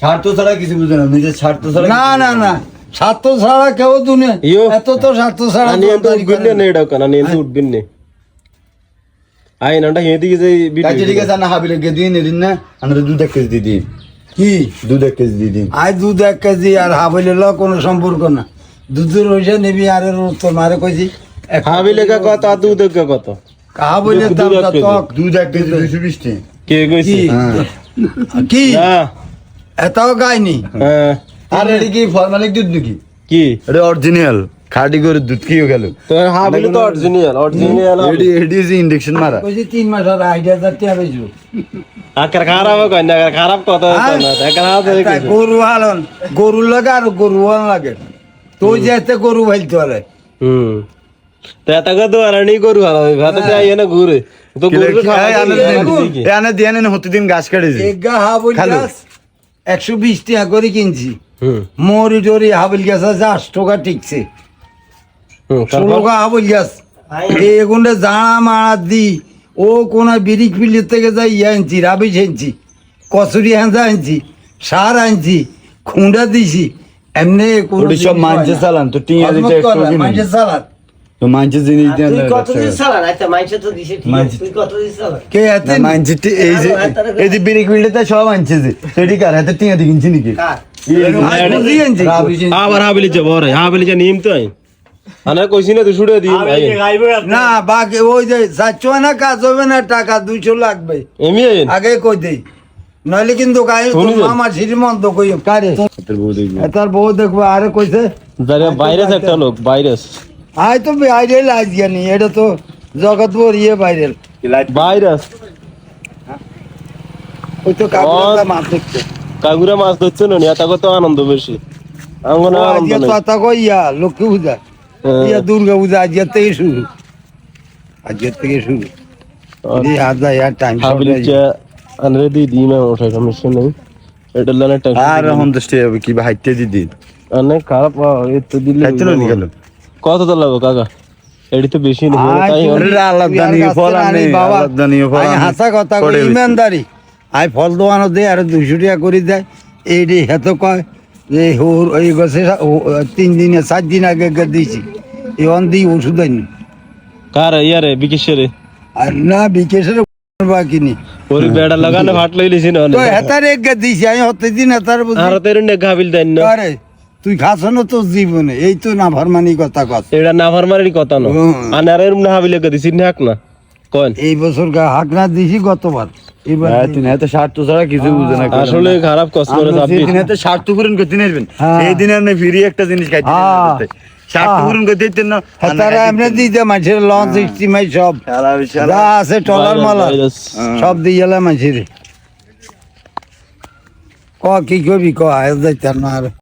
স্বার্থ ছাড়া কিছু বুঝে না, নিজের স্বার্থ ছাড়া না না না স্বার্থ ছাড়া কেউ দুনিয়া এত তো স্বার্থ ছাড়া আমি তো উঠবেন না এটা কেন আমি তো উঠবেন না আই নাটা হেদিকে যাই কাজে ঠিক আছে না হাবিলে গে দিন দিন না আমরা দুধ 1 কেজি দিয়ে দিই কি দুধ 1 কেজি দিয়ে দিই আই দুধ 1 কেজি আর হাবলের কোনো সম্পর্ক না দুধের রইছে নিবি আর তো মারে কইছি হাবিলে কা কত আর দুধ কা কত কাহা বলে দুধ দাম এক কেজি। তক দুধ 1 কেজি 220 টাকা কে কইছি কি না এত গায়নি হ্যাঁ আর এটা কি ফরমালিক দুধ নাকি কি এটা অরিজিনাল খাঁটি করে দুধ কিও গেল তো হাবিলে তো অরিজিনাল এডি এডি যে ইনজেকশন মারা কইছি 3 মাস আর 8,000 টাকা বেচবো আকার খারাপ কই না খারাপ কথা হতো না দেখা একটা গরু হালন গরু লাগে আর গরু হালন লাগে তো যেতে গরু ভাইতে পারে তো এত কত আরানি করু ভালো ভাতে যাই না ঘুরে তো গরু খাওয়া এনে দিয়ে এনে হতে দিন গাছ কাটেছে এগা হাবল খালো। গাছ 120 টাকা করে কিনছি মরি টরি হাবল গাছ আছে 8 টাকা টিকছে 16 টাকা হাবল গাছ এগুন্ডে জানা মারা দি ও কোন বিরিক ফিলির থেকে যাই আনছি রাবিশ আনছি কচুরি হাঁজা আনছি সার আনছি খুঁড়া দিছি এমনি কোনো ওটি সব জিনিস হয় মানছে না। চালান তো টিয়া দিতে হজমত করে, একটু মানছে সালাদ তো মানছে জিনিস দিয়ে তুই কত দিস চালান আচ্ছা মাইনছে তো দিছে ঠিক আছে তুই কত দিস চালান কে এতে মানছে এই যে এই যে বিরিক বিলতে সব মানছে যে সেটি কার হাতে টিয়া দি কিনছি নাকি কার বুঝি আনছি আবার হাবিলি যাব রে হাবিলি যা নিম তো আই আনা কইছি না তুই ছুড়ে দিই না বাকি ওই যে চাচ্ছ না কাজ হবে না টাকা 200 লাগবে এমি আগে কই দেই নইলে কিন্তু গায়ে শুনি যান। আমার শ্রীমন্ত কই কারে তোর বউ দেখবি তার বউ দেখবো আরে কইছে যারা ভাইরাস একটা লোক ভাইরাস আই তো ভাইরাল আজ জানি এটা তো জগৎ ভর ভাইরাল ভাইরাস ওই তো কাপড়টা মাছ দেখছে কাগুরা মাছ ধরছে না এত কত আনন্দ বেশি আঙ্গনা আনন্দ আজকে নেই কথা কই লক্ষ্মী পূজা ইয়া দুর্গা পূজা আজকে থেকে শুরু আজকে থেকে শুরু এই হাজার ইয়ার টাইম হাবিলি চা আনরে দি দি না ওঠা সমস্যা নেই এটা লানা টাকা আর এখন দশটি হবে কি হাইতে দিদি অনেক খারাপ এই তো দিলে খাইতে না গেল কত তো লাগো কাকা এডি তো বেশি নেই তাই হাসা কথা কই ইমানদারি আই ফল দোয়ানো দে আর 200 টাকা করে দেয় এই রে হেত কয় যে হোর ওই গছে 3 দিনে 7 দিন আগে দিয়েছি এই অন দি ওষুধ আনি কার ইয়ারে বিকেশরে আর না বিকেশের বাকি নি ওরি বেড়া লাগানো ভাট লইলিছি না তো হেতার এক দিছি আমি হতে দিন হেতার বুঝি আর তেরে নে গাবিল দেন না আরে তুই খাস না তো জীবনে এই তো না ভারমানি কথা কস এটা না ফারমারি কথা না আনারের না হাবিলে গদিছি নাক না কোন এই বছর হাকনা দিছি গতবার এবার তিন হাতে স্বার্থ ছাড়া কিছু বুঝে না আসলে খারাপ কষ্ট করে যাবি তিন হাতে স্বার্থ পূরণ করতে নেবেন হ্যাঁ। এই দিন আর ফ্রি একটা জিনিস খাইতে হ্যাঁ। স্বার্থ পূরণ করতে দিতেন না হেতারা এমনি দিতে মানুষের লঞ্চ স্টিমাই সব যা আছে টলার মালা সব দিয়ে গেলাম মানুষের ক কি করবি ক আয় যাইতার না আর